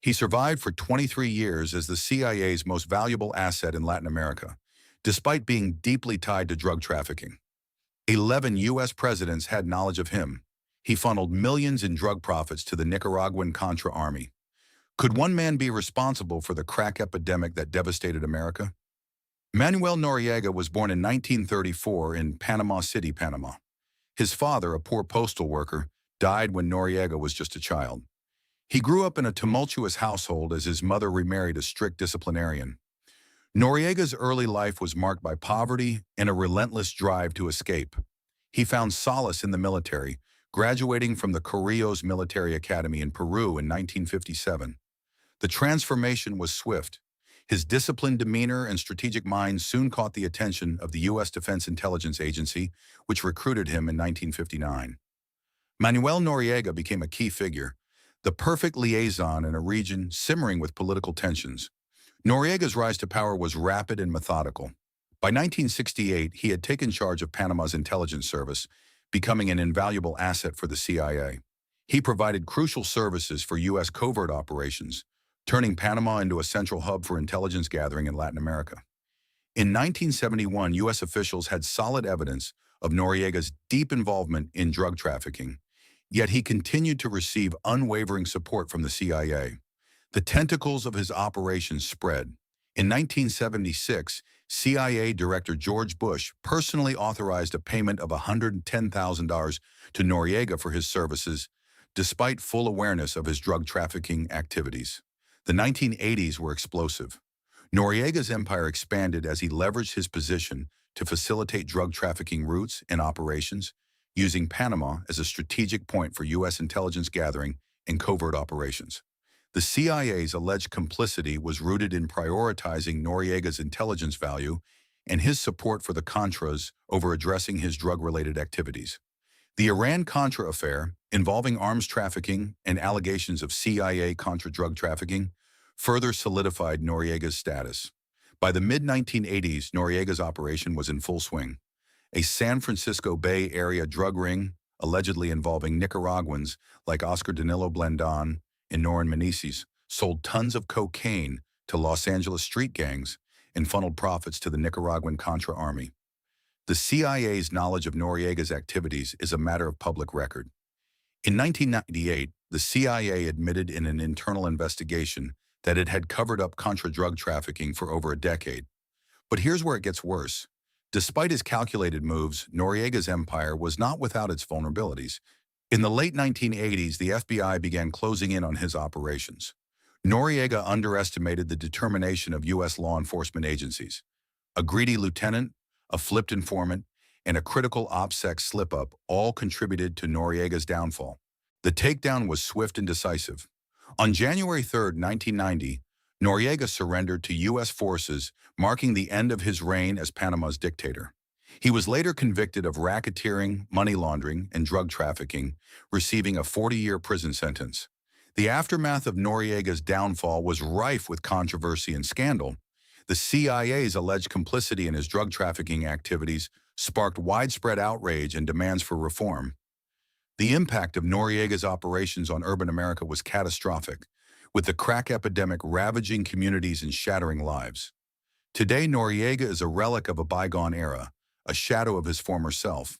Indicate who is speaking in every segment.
Speaker 1: He survived for 23 years as the CIA's most valuable asset in Latin America, despite being deeply tied to drug trafficking. 11 U.S. presidents had knowledge of him. He funneled millions in drug profits to the Nicaraguan Contra army. Could one man be responsible for the crack epidemic that devastated America? Manuel Noriega was born in 1934 in Panama City, Panama. His father, a poor postal worker, died when Noriega was just a child. He grew up in a tumultuous household as his mother remarried a strict disciplinarian. Noriega's early life was marked by poverty and a relentless drive to escape. He found solace in the military, graduating from the Correos Military Academy in Peru in 1957. The transformation was swift. His disciplined demeanor and strategic mind soon caught the attention of the U.S. Defense Intelligence Agency, which recruited him in 1959. Manuel Noriega became a key figure, the perfect liaison in a region simmering with political tensions. Noriega's rise to power was rapid and methodical. By 1968, he had taken charge of Panama's intelligence service, becoming an invaluable asset for the CIA. He provided crucial services for U.S. covert operations, turning Panama into a central hub for intelligence gathering in Latin America. In 1971, U.S. officials had solid evidence of Noriega's deep involvement in drug trafficking, yet he continued to receive unwavering support from the CIA. The tentacles of his operations spread. In 1976, CIA Director George Bush personally authorized a payment of $110,000 to Noriega for his services, despite full awareness of his drug trafficking activities. The 1980s were explosive. Noriega's empire expanded as he leveraged his position to facilitate drug trafficking routes and operations, using Panama as a strategic point for U.S. intelligence gathering and covert operations. The CIA's alleged complicity was rooted in prioritizing Noriega's intelligence value and his support for the Contras over addressing his drug-related activities. The Iran-Contra affair, involving arms trafficking and allegations of CIA-Contra drug trafficking, further solidified Noriega's status. By the mid-1980s, Noriega's operation was in full swing. A San Francisco Bay Area drug ring, allegedly involving Nicaraguans like Oscar Danilo Blandon and Noran Meneses, sold tons of cocaine to Los Angeles street gangs and funneled profits to the Nicaraguan Contra army. The CIA's knowledge of Noriega's activities is a matter of public record. In 1998, the CIA admitted in an internal investigation that it had covered up Contra drug trafficking for over a decade. But here's where it gets worse. Despite his calculated moves, Noriega's empire was not without its vulnerabilities. In the late 1980s, the FBI began closing in on his operations. Noriega underestimated the determination of U.S. law enforcement agencies. A greedy lieutenant, a flipped informant, and a critical OPSEC slip-up all contributed to Noriega's downfall. The takedown was swift and decisive. On January 3, 1990, Noriega surrendered to U.S. forces, marking the end of his reign as Panama's dictator. He was later convicted of racketeering, money laundering, and drug trafficking, receiving a 40-year prison sentence. The aftermath of Noriega's downfall was rife with controversy and scandal. The CIA's alleged complicity in his drug trafficking activities sparked widespread outrage and demands for reform. The impact of Noriega's operations on urban America was catastrophic, with the crack epidemic ravaging communities and shattering lives. Today, Noriega is a relic of a bygone era, a shadow of his former self.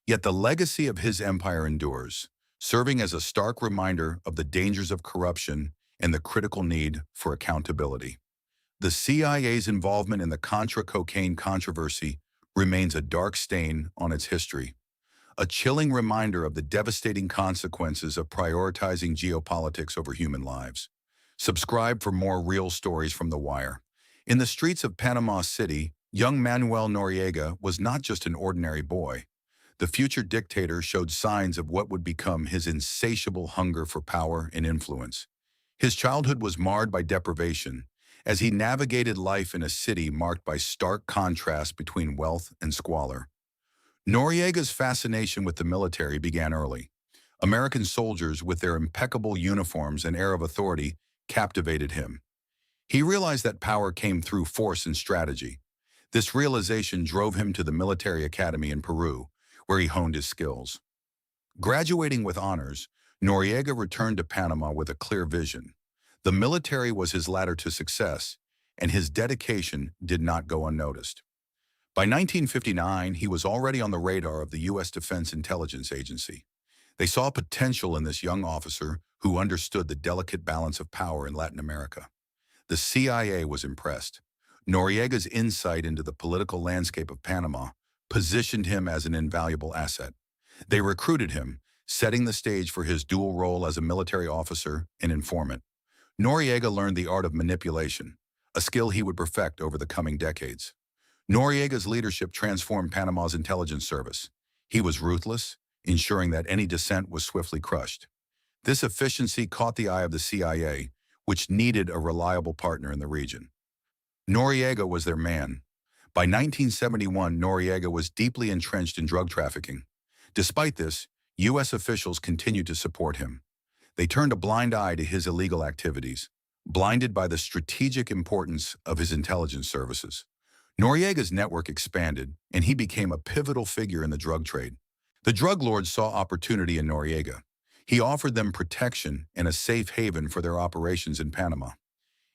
Speaker 1: Yet the legacy of his empire endures, serving as a stark reminder of the dangers of corruption and the critical need for accountability. The CIA's involvement in the Contra cocaine controversy remains a dark stain on its history, a chilling reminder of the devastating consequences of prioritizing geopolitics over human lives. Subscribe for more real stories from The Wire. In the streets of Panama City, young Manuel Noriega was not just an ordinary boy. The future dictator showed signs of what would become his insatiable hunger for power and influence. His childhood was marred by deprivation, as he navigated life in a city marked by stark contrast between wealth and squalor. Noriega's fascination with the military began early. American soldiers, with their impeccable uniforms and air of authority, captivated him. He realized that power came through force and strategy. This realization drove him to the military academy in Peru, where he honed his skills. Graduating with honors, Noriega returned to Panama with a clear vision. The military was his ladder to success, and his dedication did not go unnoticed. By 1959, he was already on the radar of the U.S. Defense Intelligence Agency. They saw potential in this young officer who understood the delicate balance of power in Latin America. The CIA was impressed. Noriega's insight into the political landscape of Panama positioned him as an invaluable asset. They recruited him, setting the stage for his dual role as a military officer and informant. Noriega learned the art of manipulation, a skill he would perfect over the coming decades. Noriega's leadership transformed Panama's intelligence service. He was ruthless, ensuring that any dissent was swiftly crushed. This efficiency caught the eye of the CIA, which needed a reliable partner in the region. Noriega was their man. By 1971, Noriega was deeply entrenched in drug trafficking. Despite this, U.S. officials continued to support him. They turned a blind eye to his illegal activities, blinded by the strategic importance of his intelligence services. Noriega's network expanded, and he became a pivotal figure in the drug trade. The drug lords saw opportunity in Noriega. He offered them protection and a safe haven for their operations in Panama.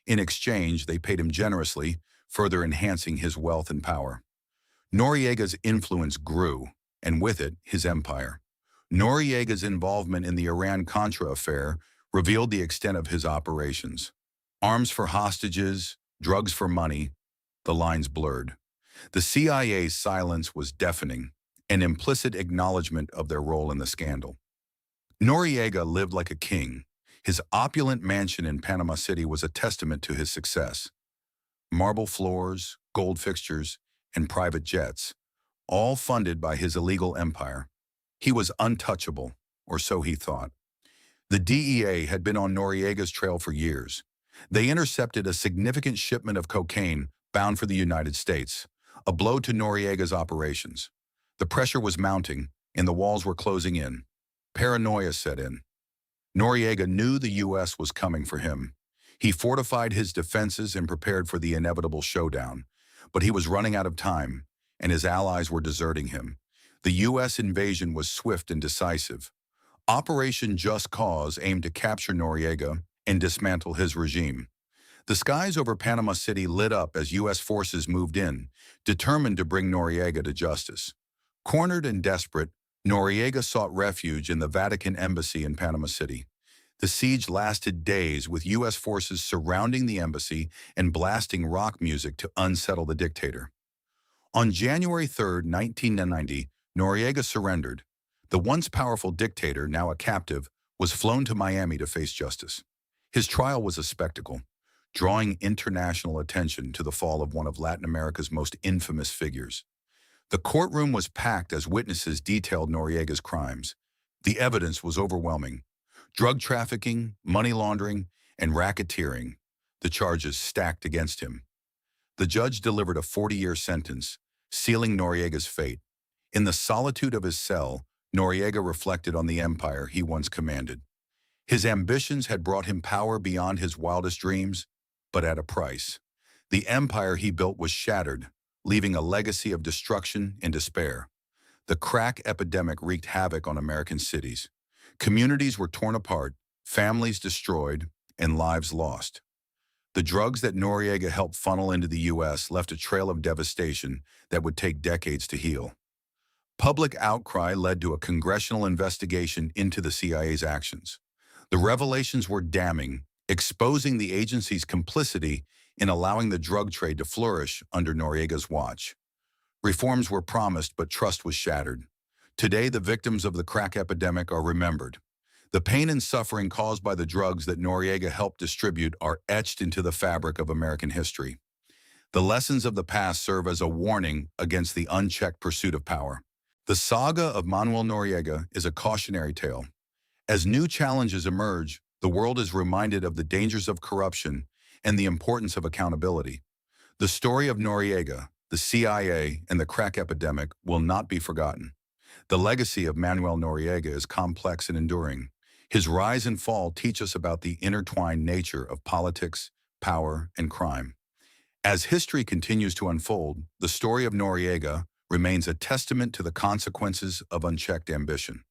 Speaker 1: In exchange, they paid him generously, further enhancing his wealth and power. Noriega's influence grew, and with it, his empire. Noriega's involvement in the Iran-Contra affair revealed the extent of his operations. Arms for hostages, drugs for money, the lines blurred. The CIA's silence was deafening, an implicit acknowledgement of their role in the scandal. Noriega lived like a king. His opulent mansion in Panama City was a testament to his success. Marble floors, gold fixtures, and private jets, all funded by his illegal empire. He was untouchable, or so he thought. The DEA had been on Noriega's trail for years. They intercepted a significant shipment of cocaine bound for the United States, a blow to Noriega's operations. The pressure was mounting, and the walls were closing in. Paranoia set in. Noriega knew the U.S. was coming for him. He fortified his defenses and prepared for the inevitable showdown. But he was running out of time, and his allies were deserting him. The U.S. invasion was swift and decisive. Operation Just Cause aimed to capture Noriega and dismantle his regime. The skies over Panama City lit up as U.S. forces moved in, determined to bring Noriega to justice. Cornered and desperate, Noriega sought refuge in the Vatican embassy in Panama City. The siege lasted days, with U.S. forces surrounding the embassy and blasting rock music to unsettle the dictator. On January 3, 1990, Noriega surrendered. The once powerful dictator, now a captive, was flown to Miami to face justice. His trial was a spectacle, drawing international attention to the fall of one of Latin America's most infamous figures. The courtroom was packed as witnesses detailed Noriega's crimes. The evidence was overwhelming. Drug trafficking, money laundering, and racketeering, the charges stacked against him. The judge delivered a 40-year sentence, sealing Noriega's fate. In the solitude of his cell, Noriega reflected on the empire he once commanded. His ambitions had brought him power beyond his wildest dreams, but at a price. The empire he built was shattered, leaving a legacy of destruction and despair. The crack epidemic wreaked havoc on American cities. Communities were torn apart, families destroyed, and lives lost. The drugs that Noriega helped funnel into the U.S. left a trail of devastation that would take decades to heal. Public outcry led to a congressional investigation into the CIA's actions. The revelations were damning, exposing the agency's complicity in allowing the drug trade to flourish under Noriega's watch. Reforms were promised, but trust was shattered. Today, the victims of the crack epidemic are remembered. The pain and suffering caused by the drugs that Noriega helped distribute are etched into the fabric of American history. The lessons of the past serve as a warning against the unchecked pursuit of power. The saga of Manuel Noriega is a cautionary tale. As new challenges emerge, the world is reminded of the dangers of corruption and the importance of accountability. The story of Noriega, the CIA, and the crack epidemic will not be forgotten. The legacy of Manuel Noriega is complex and enduring. His rise and fall teach us about the intertwined nature of politics, power, and crime. As history continues to unfold, the story of Noriega remains a testament to the consequences of unchecked ambition.